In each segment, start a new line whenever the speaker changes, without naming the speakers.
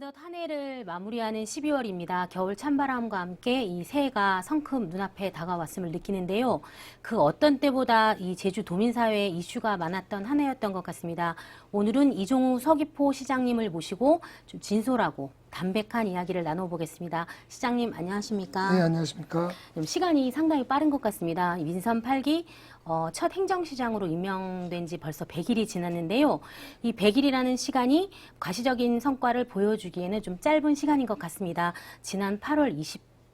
어느덧 한 해를 마무리하는 12월입니다. 겨울 찬바람과 함께 이 새해가 성큼 눈앞에 다가왔음을 느끼는데요. 그 어떤 때보다 이 제주 도민사회에 이슈가 많았던 한 해였던 것 같습니다. 오늘은 이종우 서귀포 시장님을 모시고 좀 진솔하고 담백한 이야기를 나눠보겠습니다. 시장님 안녕하십니까?
네, 안녕하십니까?
시간이 상당히 빠른 것 같습니다. 민선 8기 첫 행정시장으로 임명된 지 벌써 100일이 지났는데요. 이 100일이라는 시간이 과시적인 성과를 보여주기에는 좀 짧은 시간인 것 같습니다. 지난 8월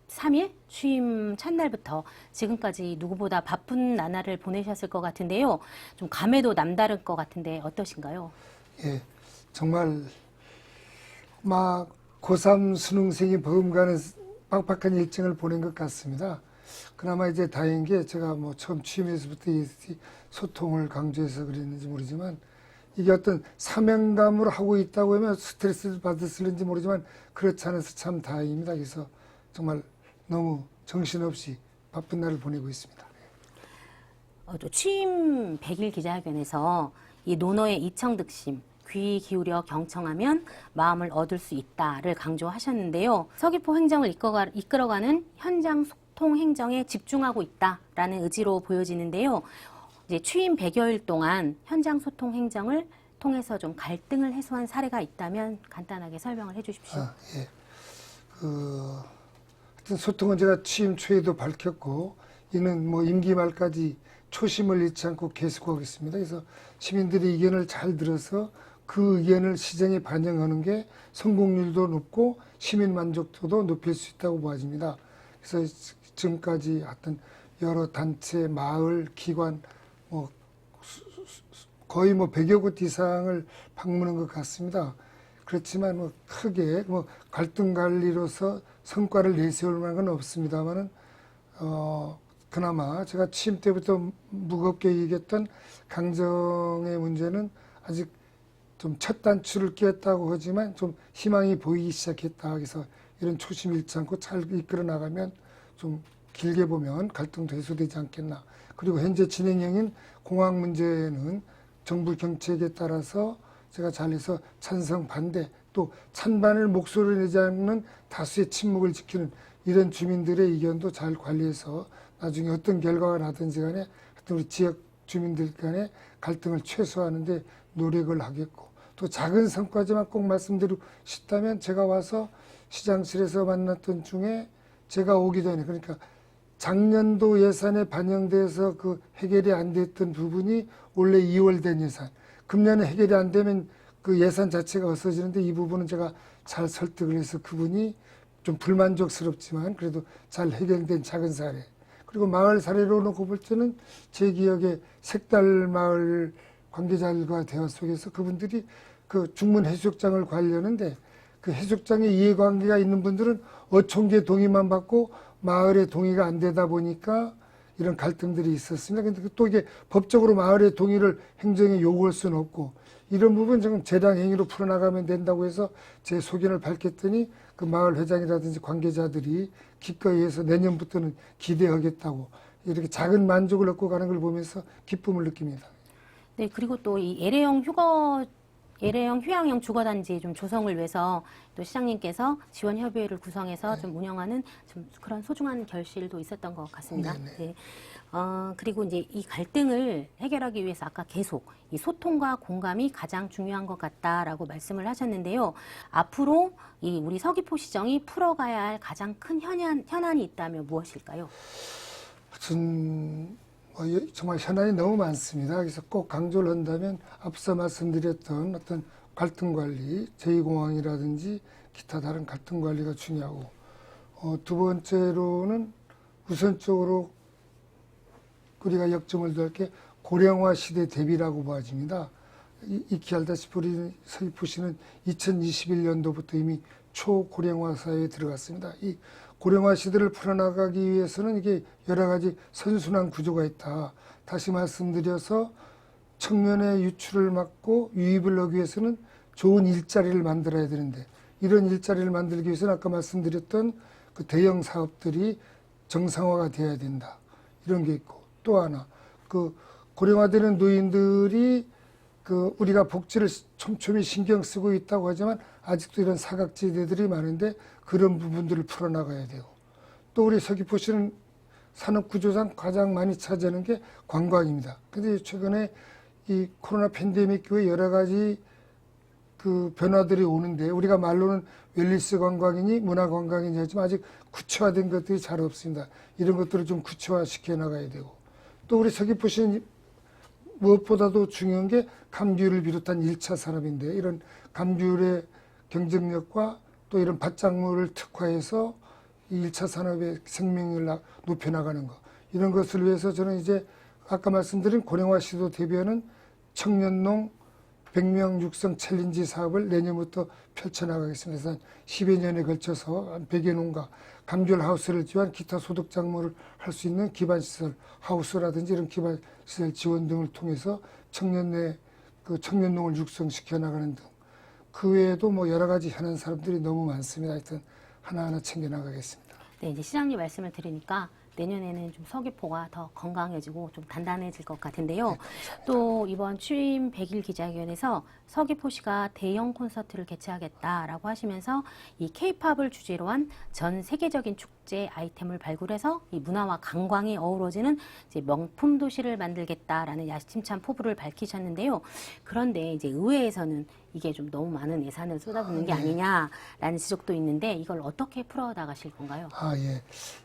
23일 취임 첫날부터 지금까지 누구보다 바쁜 나날을 보내셨을 것 같은데요. 좀 감회도 남다를 것 같은데 어떠신가요?
예, 정말 막 고3 수능생이 버금가는 빡빡한 일정을 보낸 것 같습니다. 그나마 이제 다행인 게 제가 뭐 처음 취임해서부터 이 소통을 강조해서 그랬는지 모르지만 이게 어떤 사명감으로 하고 있다고 하면 스트레스를 받았을는지 모르지만 그렇지 않아서 참 다행입니다. 그래서 정말 너무 정신없이 바쁜 날을 보내고 있습니다.
또 취임 100일 기자회견에서 이 논어의 이청득심, 귀 기울여 경청하면 마음을 얻을 수 있다를 강조하셨는데요. 서귀포 행정을 이끌어가는 현장 소통 행정에 집중하고 있다라는 의지로 보여지는데요. 이제 취임 100여일 동안 현장 소통 행정을 통해서 좀 갈등을 해소한 사례가 있다면 간단하게 설명을 해주십시오.
예. 하여튼 소통은 제가 취임 초에도 밝혔고 이는 뭐 임기 말까지 초심을 잃지 않고 계속하겠습니다. 그래서 시민들의 의견을 잘 들어서 그 의견을 시정에 반영하는 게 성공률도 높고 시민 만족도도 높일 수 있다고 보아집니다. 그래서 지금까지 하여튼 여러 단체, 마을, 기관 뭐 거의 뭐 100여 곳 이상을 방문한 것 같습니다. 그렇지만 뭐 크게 뭐 갈등 관리로서 성과를 내세울 만한 건 없습니다만은 그나마 제가 취임 때부터 무겁게 얘기했던 강정의 문제는 아직 좀 첫 단추를 꿰었다고 하지만 좀 희망이 보이기 시작했다. 그래서 이런 초심 잃지 않고 잘 이끌어 나가면 좀 길게 보면 갈등도 해소되지 않겠나. 그리고 현재 진행형인 공항 문제는 정부 정책에 따라서 제가 잘해서 찬성 반대 또 찬반을 목소리를 내지 않는 다수의 침묵을 지키는 이런 주민들의 의견도 잘 관리해서 나중에 어떤 결과가 나든지 간에 하여튼 우리 지역 주민들 간의 갈등을 최소화하는 데 노력을 하겠고 또 작은 성과지만 꼭 말씀드리고 싶다면 제가 와서 시장실에서 만났던 중에 제가 오기 전에 그러니까 작년도 예산에 반영돼서 그 해결이 안 됐던 부분이 원래 2월 된 예산 금년에 해결이 안 되면 그 예산 자체가 없어지는데 이 부분은 제가 잘 설득을 해서 그분이 좀 불만족스럽지만 그래도 잘 해결된 작은 사례 그리고 마을 사례로 놓고 볼 때는 제 기억에 색달마을 관계자들과 대화 속에서 그분들이 그 중문 해수욕장을 관리하는데 그 해수욕장에 이해관계가 있는 분들은 어촌계 동의만 받고 마을의 동의가 안 되다 보니까 이런 갈등들이 있었습니다. 근데 또 이게 법적으로 마을의 동의를 행정에 요구할 수는 없고 이런 부분 지금 재량 행위로 풀어나가면 된다고 해서 제 소견을 밝혔더니 그 마을 회장이라든지 관계자들이 기꺼이 해서 내년부터는 기대하겠다고 이렇게 작은 만족을 얻고 가는 걸 보면서 기쁨을 느낍니다.
네, 그리고 또 이 LA형 휴양형 주거단지 좀 조성을 위해서 또 시장님께서 지원협의회를 구성해서 좀 운영하는 좀 그런 소중한 결실도 있었던 것 같습니다. 네. 그리고 이제 이 갈등을 해결하기 위해서 아까 계속 이 소통과 공감이 가장 중요한 것 같다라고 말씀을 하셨는데요. 앞으로 이 우리 서귀포시정이 풀어가야 할 가장 큰 현안이 있다면 무엇일까요?
정말 현안이 너무 많습니다. 그래서 꼭 강조를 한다면 앞서 말씀드렸던 어떤 갈등 관리, 제2공항이라든지 기타 다른 갈등 관리가 중요하고 두 번째로는 우선적으로 우리가 역점을 두할 게 고령화 시대 대비라고 보아집니다. 익히 알다시피 우리 서귀포시는 2021년도부터 이미 초고령화 사회에 들어갔습니다. 이 고령화 시대를 풀어나가기 위해서는 이게 여러 가지 선순환 구조가 있다. 다시 말씀드려서 청년의 유출을 막고 유입을 하기 위해서는 좋은 일자리를 만들어야 되는데 이런 일자리를 만들기 위해서는 아까 말씀드렸던 그 대형 사업들이 정상화가 되어야 된다. 이런 게 있고 또 하나 그 고령화되는 노인들이 그 우리가 복지를 촘촘히 신경 쓰고 있다고 하지만 아직도 이런 사각지대들이 많은데 그런 부분들을 풀어나가야 되고 또 우리 서귀포시는 산업구조상 가장 많이 차지하는 게 관광입니다. 근데 최근에 이 코로나 팬데믹 이후에 여러 가지 그 변화들이 오는데 우리가 말로는 웰니스 관광이니 문화 관광이니 하지만 아직 구체화된 것들이 잘 없습니다. 이런 것들을 좀 구체화시켜 나가야 되고 또 우리 서귀포시는 무엇보다도 중요한 게 감귤을 비롯한 1차 산업인데 이런 감귤의 경쟁력과 또 이런 밭작물을 특화해서 이 1차 산업의 생명력을 높여나가는 것 이런 것을 위해서 저는 이제 아까 말씀드린 고령화시도 대비하는 청년농 100명 육성 챌린지 사업을 내년부터 펼쳐나가겠습니다. 그래서 10여 년에 걸쳐서 한 100여 농가 감귤 하우스를 지원 기타 소득 작물을 할 수 있는 기반시설 하우스라든지 이런 기반시설 지원 등을 통해서 청년의 그 청년농을 육성시켜 나가는 등 그 외에도 뭐 여러 가지 하는 사람들이 너무 많습니다. 하여튼 하나하나 챙겨 나가겠습니다.
네, 이제 시장님 말씀을 들으니까 내년에는 좀 서귀포가 더 건강해지고 좀 단단해질 것 같은데요. 또 이번 취임 100일 기자회견에서 서귀포시가 대형 콘서트를 개최하겠다라고 하시면서 이 K-팝을 주제로 한 전 세계적인 축제 아이템을 발굴해서 이 문화와 관광이 어우러지는 이제 명품 도시를 만들겠다라는 야심찬 포부를 밝히셨는데요. 그런데 이제 의회에서는 이게 좀 너무 많은 예산을 쏟아붓는 게 아니냐라는 지적도 있는데 이걸 어떻게 풀어나가실 건가요?
예.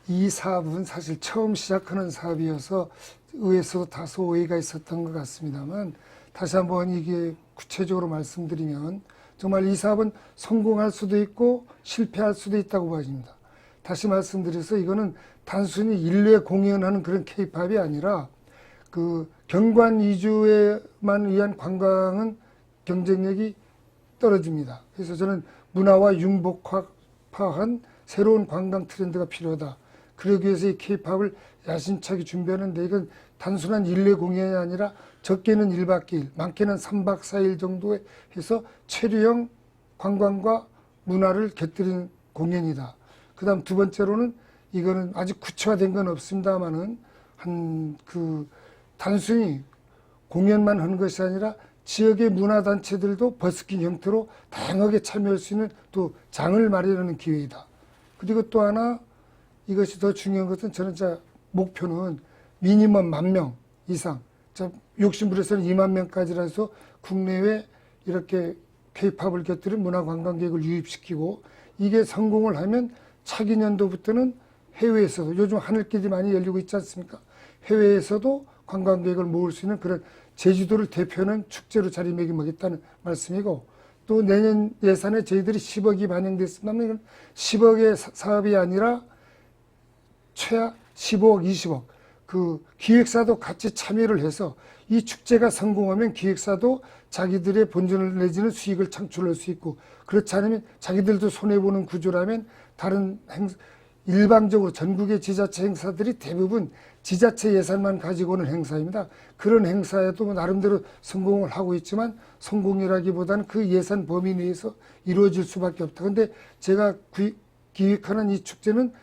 이 사업은 사실 처음 시작하는 사업이어서 의회에서도 다소 오해가 있었던 것 같습니다만 다시 한번 이게 구체적으로 말씀드리면 정말 이 사업은 성공할 수도 있고 실패할 수도 있다고 보여집니다. 다시 말씀드려서 이거는 단순히 일례 공연하는 그런 K-팝이 아니라 그 경관 위주에만 위한 관광은 경쟁력이 떨어집니다. 그래서 저는 문화와 융복합한 새로운 관광 트렌드가 필요하다. 그러기 위해서 이 K-팝을 야심차게 준비하는데 이건 단순한 일례 공연이 아니라 적게는 1박 2일, 많게는 3박 4일 정도에 해서 체류형 관광과 문화를 곁들인 공연이다. 그 다음 두 번째로는 이거는 아직 구체화된 건 없습니다만은 단순히 공연만 하는 것이 아니라 지역의 문화단체들도 버스킹 형태로 다양하게 참여할 수 있는 또 장을 마련하는 기회이다. 그리고 또 하나 이것이 더 중요한 것은 저는 목표는 미니멈 10,000명 이상 욕심부려서는 2만 명까지라 해서 국내외 이렇게 K-팝을 곁들인 문화관광객을 유입시키고 이게 성공을 하면 차기 년도부터는 해외에서도 요즘 하늘길이 많이 열리고 있지 않습니까? 해외에서도 관광객을 모을 수 있는 그런 제주도를 대표하는 축제로 자리매김하겠다는 말씀이고 또 내년 예산에 저희들이 10억이 반영됐습니다만 이건 10억의 사업이 아니라 최하 15억, 20억 그 기획사도 같이 참여를 해서 이 축제가 성공하면 기획사도 자기들의 본전을 내지는 수익을 창출할 수 있고 그렇지 않으면 자기들도 손해보는 구조라면 다른 일방적으로 전국의 지자체 행사들이 대부분 지자체 예산만 가지고 오는 행사입니다. 그런 행사에도 나름대로 성공을 하고 있지만 성공이라기보다는 그 예산 범위 내에서 이루어질 수밖에 없다. 그런데 제가 기획하는 이 축제는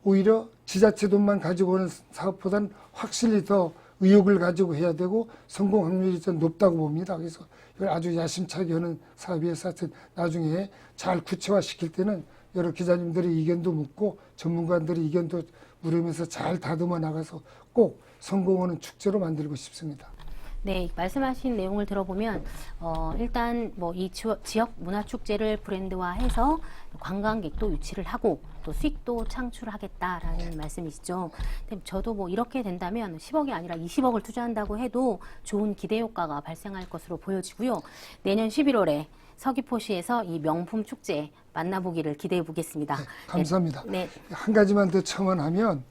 오히려 지자체 돈만 가지고 오는 사업보다는 확실히 더 의욕을 가지고 해야 되고 성공 확률이 좀 높다고 봅니다. 그래서 이걸 아주 야심차게 하는 사업이어서 하여튼 나중에 잘 구체화시킬 때는 여러 기자님들의 의견도 묻고 전문가들의 의견도 물으면서 잘 다듬어 나가서 꼭 성공하는 축제로 만들고 싶습니다.
네, 말씀하신 내용을 들어보면 일단 뭐 이 지역 문화 축제를 브랜드화해서 관광객도 유치를 하고 또 수익도 창출하겠다라는 말씀이시죠. 근데 저도 뭐 이렇게 된다면 10억이 아니라 20억을 투자한다고 해도 좋은 기대 효과가 발생할 것으로 보여지고요. 내년 11월에 서귀포시에서 이 명품 축제 만나보기를 기대해 보겠습니다.
네, 감사합니다.
네.
한 가지만 더 첨언하면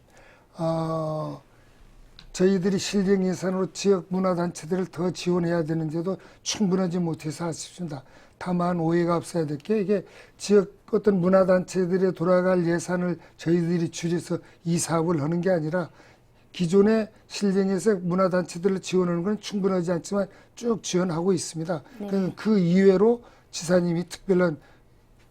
저희들이 실행 예산으로 지역 문화단체들을 더 지원해야 되는데도 충분하지 못해서 아쉽습니다. 다만 오해가 없어야 될 게 이게 지역 어떤 문화단체들에 돌아갈 예산을 저희들이 줄여서 이 사업을 하는 게 아니라 기존의 실행에서 문화단체들을 지원하는 건 충분하지 않지만 쭉 지원하고 있습니다.
네.
그 이외로 지사님이 특별한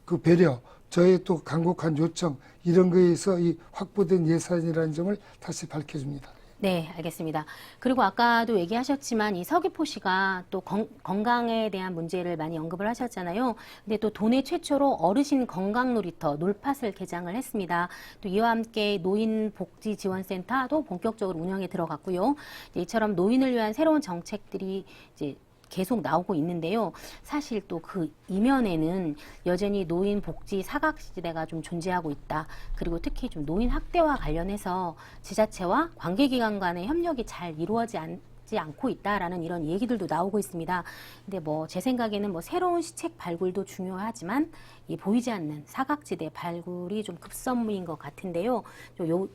그 배려, 저의 또 간곡한 요청 이런 거에서 이 확보된 예산이라는 점을 다시 밝혀줍니다.
네, 알겠습니다. 그리고 아까도 얘기하셨지만 이 서귀포시가 또 건강에 대한 문제를 많이 언급을 하셨잖아요. 근데 또 도내 최초로 어르신 건강 놀이터 놀팟을 개장을 했습니다. 또 이와 함께 노인복지지원센터도 본격적으로 운영에 들어갔고요. 이처럼 노인을 위한 새로운 정책들이 이제 계속 나오고 있는데요. 사실 또 그 이면에는 여전히 노인 복지 사각지대가 좀 존재하고 있다. 그리고 특히 좀 노인 학대와 관련해서 지자체와 관계기관 간의 협력이 잘 이루어지지 않고 있다라는 이런 얘기들도 나오고 있습니다. 근데 뭐 제 생각에는 뭐 새로운 시책 발굴도 중요하지만 이 보이지 않는 사각지대 발굴이 좀 급선무인 것 같은데요.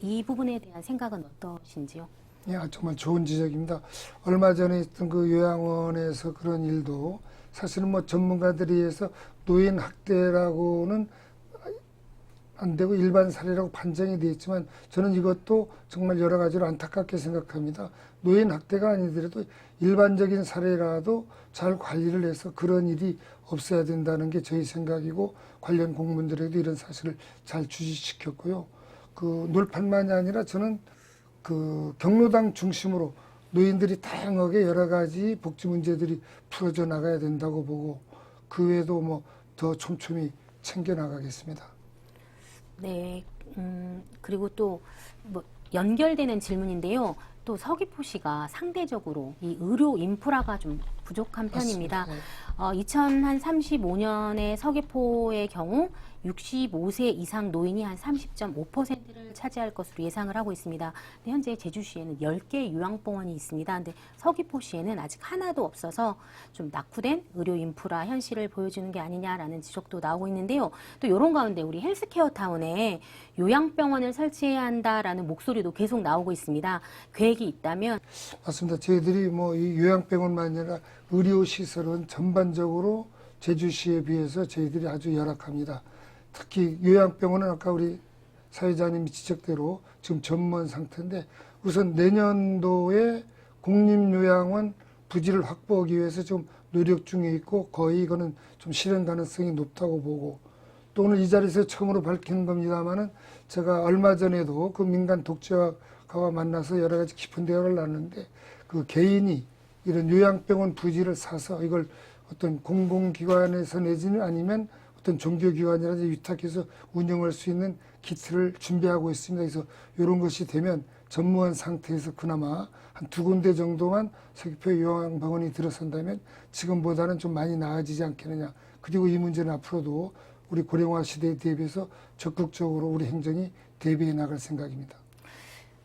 이 부분에 대한 생각은 어떠신지요?
예, 정말 좋은 지적입니다. 얼마 전에 있던 그 요양원에서 그런 일도 사실은 뭐 전문가들이 해서 노인 학대라고는 안 되고 일반 사례라고 판정이 되어 있지만 저는 이것도 정말 여러 가지로 안타깝게 생각합니다. 노인 학대가 아니더라도 일반적인 사례라도 잘 관리를 해서 그런 일이 없어야 된다는 게 저희 생각이고 관련 공무원들에도 이런 사실을 잘 주지시켰고요. 그 놀판만이 아니라 저는 그 경로당 중심으로 노인들이 다양하게 여러 가지 복지 문제들이 풀어져 나가야 된다고 보고 그 외에도 뭐 더 촘촘히 챙겨 나가겠습니다.
네, 그리고 또 뭐 연결되는 질문인데요. 또 서귀포시가 상대적으로 이 의료 인프라가 좀 부족한 편입니다.
맞습니다.
2035년에 서귀포의 경우 65세 이상 노인이 한 30.5%를 차지할 것으로 예상을 하고 있습니다. 근데 현재 제주시에는 10개 요양병원이 있습니다. 근데 서귀포시에는 아직 하나도 없어서 좀 낙후된 의료 인프라 현실을 보여주는 게 아니냐라는 지적도 나오고 있는데요. 또 이런 가운데 우리 헬스케어 타운에 요양병원을 설치해야 한다라는 목소리도 계속 나오고 있습니다. 계획이 있다면
맞습니다. 저희들이 뭐 이 요양병원만 아니라 의료시설은 전반적으로 제주시에 비해서 저희들이 아주 열악합니다. 특히 요양병원은 아까 우리 사회자님이 지적대로 지금 전무한 상태인데 우선 내년도에 공립요양원 부지를 확보하기 위해서 좀 노력 중에 있고 거의 이거는 좀 실현 가능성이 높다고 보고 또 오늘 이 자리에서 처음으로 밝히는 겁니다만은 제가 얼마 전에도 그 민간 독자가와 만나서 여러 가지 깊은 대화를 나눴는데 그 개인이 이런 요양병원 부지를 사서 이걸 어떤 공공기관에서 내지는 아니면 어떤 종교기관이라든지 위탁해서 운영할 수 있는 키트를 준비하고 있습니다. 그래서 이런 것이 되면 전무한 상태에서 그나마 한 2군데 정도만 서귀포 요양병원이 들어선다면 지금보다는 좀 많이 나아지지 않겠느냐. 그리고 이 문제는 앞으로도 우리 고령화 시대에 대비해서 적극적으로 우리 행정이 대비해 나갈 생각입니다.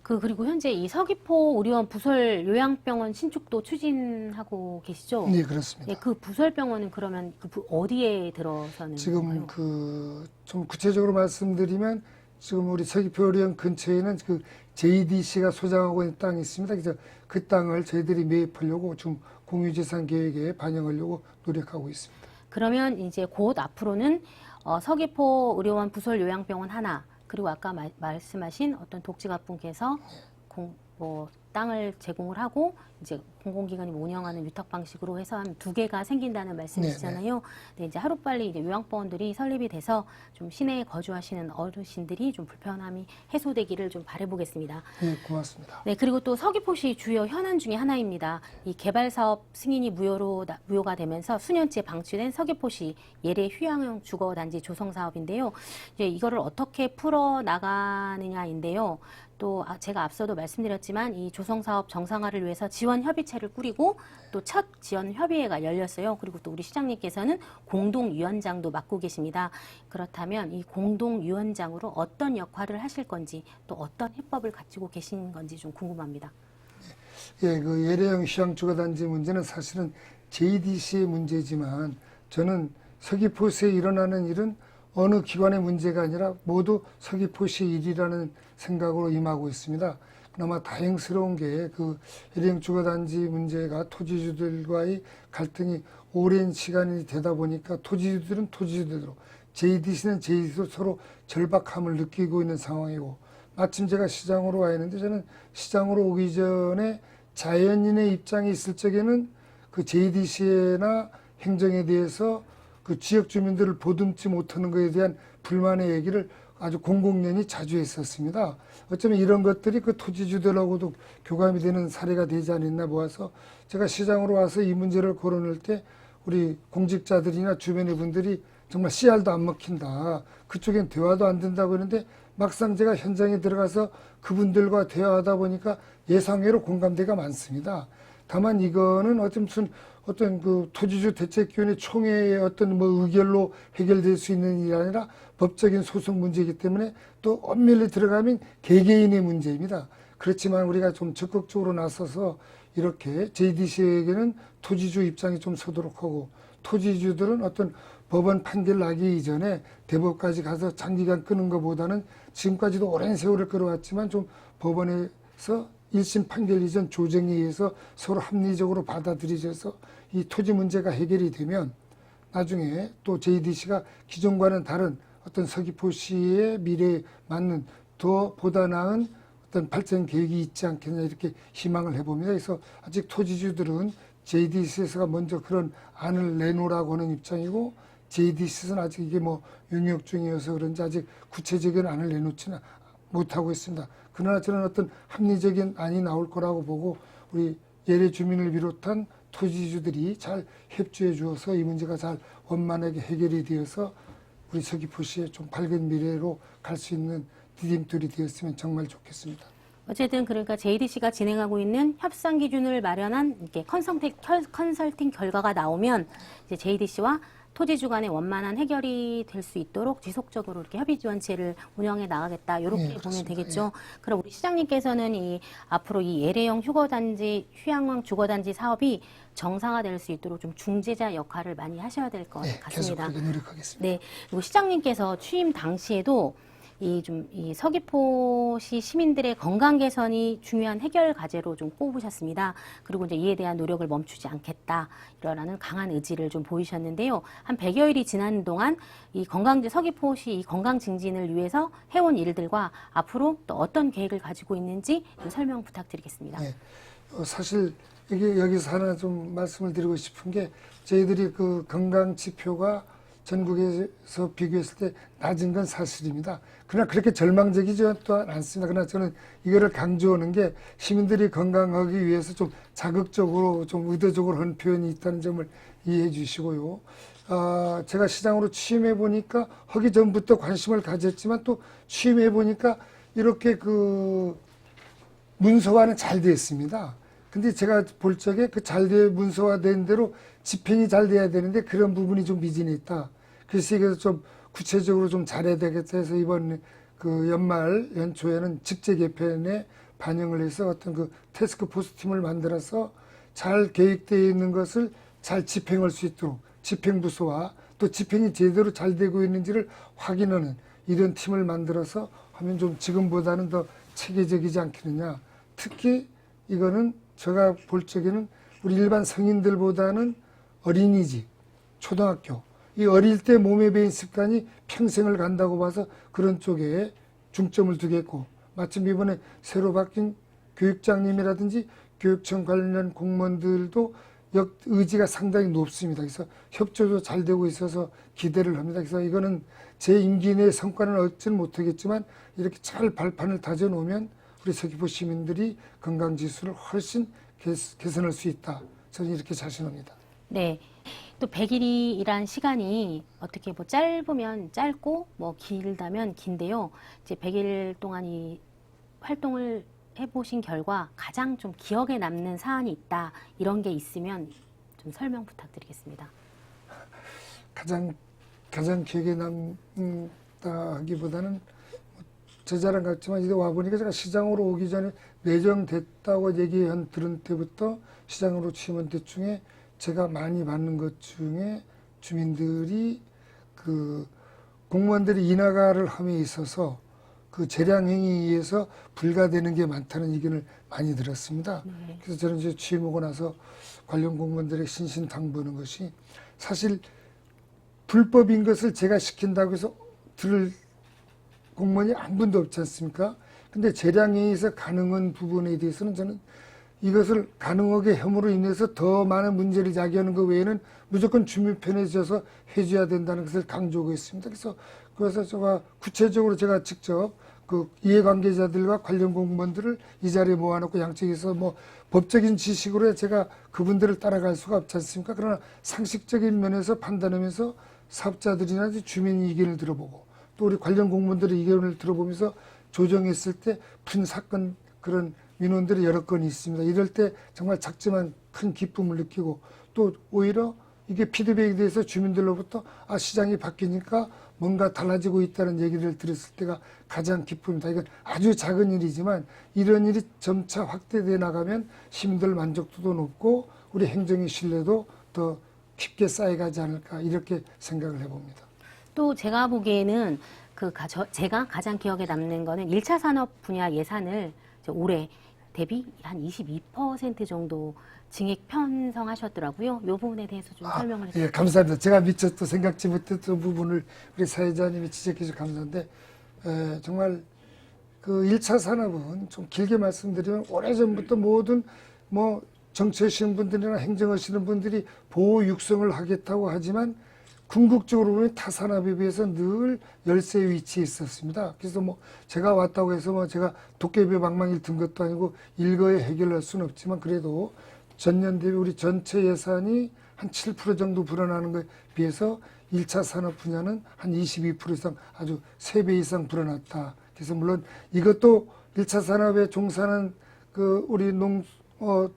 그리고 현재 이 서귀포 의료원 부설 요양병원 신축도 추진하고 계시죠?
네, 그렇습니다.
예, 그 부설병원은 그러면 어디에 들어서는
지금
건가요?
좀 구체적으로 말씀드리면 지금 우리 서귀포 의료원 근처에는 그 JDC가 소장하고 있는 땅이 있습니다. 그래서 그 땅을 저희들이 매입하려고 지금 공유재산 계획에 반영하려고 노력하고 있습니다.
그러면 이제 곧 앞으로는 서귀포 의료원 부설 요양병원 하나, 그리고 아까 말씀하신 어떤 독지가분께서 땅을 제공을 하고 이제 공공기관이 운영하는 위탁 방식으로 해서 한 2개가 생긴다는 말씀이시잖아요. 근데 이제 하루빨리 이제 요양병원들이 설립이 돼서 좀 시내에 거주하시는 어르신들이 좀 불편함이 해소되기를 좀 바라보겠습니다.
네, 고맙습니다.
네, 그리고 또 서귀포시 주요 현안 중에 하나입니다. 이 개발 사업 승인이 무효가 되면서 수년째 방치된 서귀포시 예래 휴양형 주거 단지 조성 사업인데요. 이제 이거를 어떻게 풀어 나가느냐인데요. 또 제가 앞서도 말씀드렸지만 이 조성 사업 정상화를 위해서 지원 협의체를 꾸리고 또 첫 지원 협의회가 열렸어요. 그리고 또 우리 시장님께서는 공동위원장도 맡고 계십니다. 그렇다면 이 공동위원장으로 어떤 역할을 하실 건지 또 어떤 해법을 가지고 계신 건지 좀 궁금합니다.
예, 그 예래형 휴양주거단지 문제는 사실은 JDC의 문제지만 저는 서귀포시에 일어나는 일은 어느 기관의 문제가 아니라 모두 서귀포시 일이라는 생각으로 임하고 있습니다. 그나마 다행스러운 게 그 예래형 주거단지 문제가 토지주들과의 갈등이 오랜 시간이 되다 보니까 토지주들은 토지주대로 JDC는 JDC로 서로 절박함을 느끼고 있는 상황이고 마침 제가 시장으로 와 있는데 저는 시장으로 오기 전에 자연인의 입장이 있을 적에는 그 JDC나 행정에 대해서 그 지역 주민들을 보듬지 못하는 것에 대한 불만의 얘기를 아주 공공연히 자주 했었습니다. 어쩌면 이런 것들이 그 토지주들하고도 교감이 되는 사례가 되지 않았나 보아서 제가 시장으로 와서 이 문제를 거론할 때 우리 공직자들이나 주변의 분들이 정말 씨알도 안 먹힌다. 그쪽엔 대화도 안 된다고 했는데 막상 제가 현장에 들어가서 그분들과 대화하다 보니까 예상외로 공감대가 많습니다. 다만 이거는 어떤 그 토지주 대책위원회 총회의 어떤 뭐 의결로 해결될 수 있는 일이 아니라 법적인 소송 문제이기 때문에 또 엄밀히 들어가면 개개인의 문제입니다. 그렇지만 우리가 좀 적극적으로 나서서 이렇게 JDC에게는 토지주 입장이 좀 서도록 하고 토지주들은 어떤 법원 판결 나기 이전에 대법까지 가서 장기간 끄는 것보다는 지금까지도 오랜 세월을 끌어왔지만 좀 법원에서 1심 판결 이전 조정에 의해서 서로 합리적으로 받아들여져서 이 토지 문제가 해결이 되면 나중에 또 JDC가 기존과는 다른 어떤 서귀포시의 미래에 맞는 더 보다 나은 어떤 발전 계획이 있지 않겠냐 이렇게 희망을 해봅니다. 그래서 아직 토지주들은 JDC에서가 먼저 그런 안을 내놓으라고 하는 입장이고 JDC에서는 아직 이게 뭐 용역 중이어서 그런지 아직 구체적인 안을 내놓지는 못하고 있습니다. 그러나 저는 어떤 합리적인 안이 나올 거라고 보고 우리 예래 주민을 비롯한 토지주들이 잘 협조해 주어서 이 문제가 잘 원만하게 해결이 되어서 우리 서귀포시의 좀 밝은 미래로 갈 수 있는 디딤돌이 되었으면 정말 좋겠습니다.
어쨌든 그러니까 JDC가 진행하고 있는 협상 기준을 마련한 이렇게 컨설팅 결과가 나오면 이제 JDC와 토지주 간의 원만한 해결이 될 수 있도록 지속적으로 이렇게 협의 지원체를 운영해 나가겠다. 이렇게 보면
그렇습니다.
되겠죠. 그럼 우리 시장님께서는 앞으로 이 예래형 휴양형 주거단지 사업이 정상화될 수 있도록 좀 중재자 역할을 많이 하셔야 될 것 같습니다.
계속 그렇게 노력하겠습니다.
네. 그리고 시장님께서 취임 당시에도 이 서귀포시 시민들의 건강 개선이 중요한 해결 과제로 좀 꼽으셨습니다. 그리고 이제 이에 대한 노력을 멈추지 않겠다. 이러라는 강한 의지를 좀 보이셨는데요. 한 100여일이 지난 동안 서귀포시 이 건강 증진을 위해서 해온 일들과 앞으로 또 어떤 계획을 가지고 있는지 좀 설명 부탁드리겠습니다.
네. 사실 이게 여기서 하나 좀 말씀을 드리고 싶은 게 저희들이 그 건강 지표가 전국에서 비교했을 때 낮은 건 사실입니다. 그러나 그렇게 절망적이지 또한 않습니다. 그러나 저는 이거를 강조하는 게 시민들이 건강하기 위해서 좀 자극적으로 좀 의도적으로 한 표현이 있다는 점을 이해해 주시고요. 제가 시장으로 취임해 보니까 하기 전부터 관심을 가졌지만 또 취임해 보니까 이렇게 그 문서화는 잘 됐습니다. 근데 제가 볼 적에 그 문서화된 대로 집행이 잘 돼야 되는데 그런 부분이 좀 미진해 있다. 그래서 이게 좀 구체적으로 좀 잘해야 되겠다 해서 이번 그 연초에는 직제 개편에 반영을 해서 어떤 그 태스크포스 팀을 만들어서 잘 계획되어 있는 것을 잘 집행할 수 있도록 집행부서와 또 집행이 제대로 잘 되고 있는지를 확인하는 이런 팀을 만들어서 하면 좀 지금보다는 더 체계적이지 않겠느냐. 특히 이거는 제가 볼 적에는 우리 일반 성인들보다는 어린이집, 초등학교, 이 어릴 때 몸에 배인 습관이 평생을 간다고 봐서 그런 쪽에 중점을 두겠고, 마침 이번에 새로 바뀐 교육장님이라든지 교육청 관련 공무원들도 의지가 상당히 높습니다. 그래서 협조도 잘 되고 있어서 기대를 합니다. 그래서 이거는 제 임기 내 성과는 얻지는 못하겠지만 이렇게 잘 발판을 다져놓으면 우리 서귀포 시민들이 건강지수를 훨씬 개선할 수 있다. 저는 이렇게 자신합니다.
네. 또 100일이란 시간이 어떻게 뭐 짧으면 짧고 뭐 길다면 긴데요. 이제 100일 동안 이 활동을 해보신 결과 가장 좀 기억에 남는 사안이 있다. 이런 게 있으면 좀 설명 부탁드리겠습니다.
가장 기억에 남다 하기보다는 제 자랑 같지만 이제 와보니까 제가 시장으로 오기 전에 내정됐다고 들은 때부터 시장으로 취임한 때 중에 제가 많이 받는 것 중에 주민들이 그 공무원들이 인하가를 함에 있어서 그 재량 행위에 의해서 불가되는 게 많다는 의견을 많이 들었습니다.
네.
그래서 저는 이제 취임하고 나서 관련 공무원들의 신신당부하는 것이 사실 불법인 것을 제가 시킨다고 해서 들을 공무원이 한 분도 없지 않습니까? 근데 재량에 의해서 가능한 부분에 대해서는 저는 이것을 가능하게 함으로 인해서 더 많은 문제를 야기하는 것 외에는 무조건 주민 편에 서서 해줘야 된다는 것을 강조하고 있습니다. 그래서 제가 구체적으로 제가 직접 그 이해관계자들과 관련 공무원들을 이 자리에 모아놓고 양쪽에서 뭐 법적인 지식으로 제가 그분들을 따라갈 수가 없지 않습니까? 그러나 상식적인 면에서 판단하면서 사업자들이나 주민 의견을 들어보고 또 우리 관련 공무원들의 의견을 들어보면서 조정했을 때 푼 사건 그런 민원들이 여러 건이 있습니다. 이럴 때 정말 작지만 큰 기쁨을 느끼고 또 오히려 이게 피드백에 대해서 주민들로부터 시장이 바뀌니까 뭔가 달라지고 있다는 얘기를 들었을 때가 가장 기쁩니다. 이건 아주 작은 일이지만 이런 일이 점차 확대돼 나가면 시민들 만족도도 높고 우리 행정의 신뢰도 더 깊게 쌓여가지 않을까 이렇게 생각을 해봅니다.
또 제가 보기에는 제가 가장 기억에 남는 거는 1차 산업 분야 예산을 올해 대비 한 22% 정도 증액 편성하셨더라고요. 이 부분에 대해서 좀 설명을 해주세요.
예, 감사합니다. 제가 미처 또 생각지 못했던 부분을 우리 사회자님이 지적해 주셔서 감사한데 정말 그 1차 산업은 좀 길게 말씀드리면 오래전부터 모든 뭐 정치하시는 분들이나 행정하시는 분들이 보호 육성을 하겠다고 하지만 궁극적으로 보면 타 산업에 비해서 늘 열세에 위치해 있었습니다. 그래서 뭐 제가 왔다고 해서 뭐 제가 도깨비 방망이를 든 것도 아니고 일거에 해결할 수는 없지만 그래도 전년 대비 우리 전체 예산이 한 7% 정도 불어나는 것에 비해서 1차 산업 분야는 한 22% 이상 아주 3배 이상 불어났다. 그래서 물론 이것도 1차 산업에 종사하는 그 우리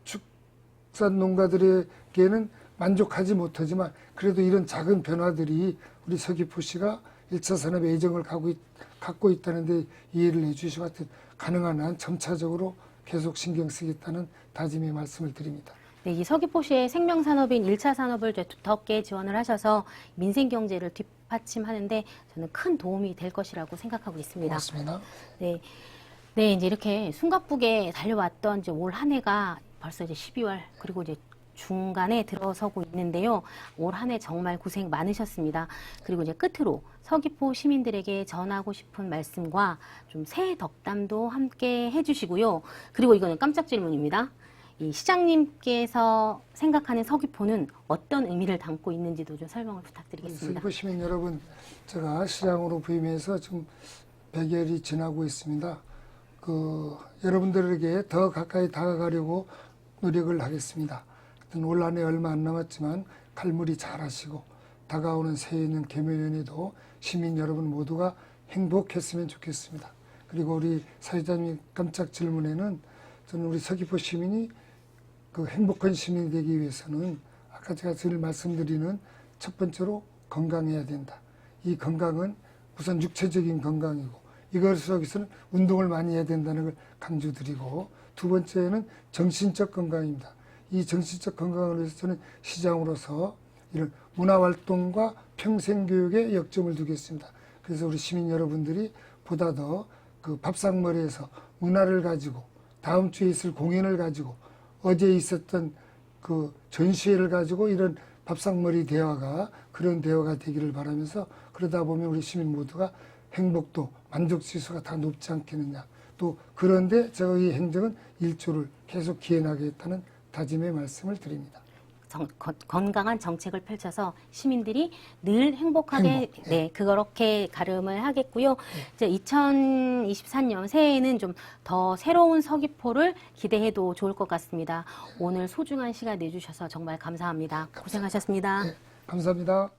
축산 농가들에게는 만족하지 못하지만 그래도 이런 작은 변화들이 우리 서귀포시가 1차 산업에 애정을 갖고 있다는 데 이해를 해 주시고 하여튼 가능한 한 점차적으로 계속 신경 쓰겠다는 다짐의 말씀을 드립니다.
네, 이 서귀포시의 생명산업인 1차 산업을 두텁게 지원을 하셔서 민생경제를 뒷받침하는데 저는 큰 도움이 될 것이라고 생각하고 있습니다.
고맙습니다.
네, 이제 이렇게 숨가쁘게 달려왔던 이제 올 한 해가 벌써 이제 12월 그리고 이제 중간에 들어서고 있는데요. 올 한 해 정말 고생 많으셨습니다. 그리고 이제 끝으로 서귀포 시민들에게 전하고 싶은 말씀과 좀 새해 덕담도 함께 해주시고요. 그리고 이거는 깜짝 질문입니다. 이 시장님께서 생각하는 서귀포는 어떤 의미를 담고 있는지도 좀 설명을 부탁드리겠습니다.
서귀포 시민 여러분, 제가 시장으로 부임해서 지금 100여일이 지나고 있습니다. 여러분들에게 더 가까이 다가가려고 노력을 하겠습니다. 올 한 해 얼마 안 남았지만 칼물이 잘하시고 다가오는 새해에는 개묘년에도 시민 여러분 모두가 행복했으면 좋겠습니다. 그리고 우리 사회자님 깜짝 질문에는 저는 우리 서귀포 시민이 그 행복한 시민이 되기 위해서는 아까 제가 늘 말씀드리는 첫 번째로 건강해야 된다. 이 건강은 우선 육체적인 건강이고 이것 속에서는 운동을 많이 해야 된다는 걸 강조드리고 두 번째는 정신적 건강입니다. 이 정신적 건강을 위해서 저는 시장으로서 이런 문화활동과 평생교육에 역점을 두겠습니다. 그래서 우리 시민 여러분들이 보다 더 그 밥상머리에서 문화를 가지고 다음 주에 있을 공연을 가지고 어제 있었던 그 전시회를 가지고 이런 밥상머리 대화가 그런 대화가 되기를 바라면서 그러다 보면 우리 시민 모두가 행복도 만족지수가 다 높지 않겠느냐. 또 그런데 제가 이 행정은 일조를 계속 기해나가겠다는 다짐의 말씀을 드립니다.
건강한 정책을 펼쳐서 시민들이 늘 행복하게 그렇게 가름을 하겠고요. 이제 2023년 새해에는 좀 더 새로운 서귀포를 기대해도 좋을 것 같습니다. 오늘 소중한 시간 내주셔서 정말 감사합니다. 고생하셨습니다.
네, 감사합니다.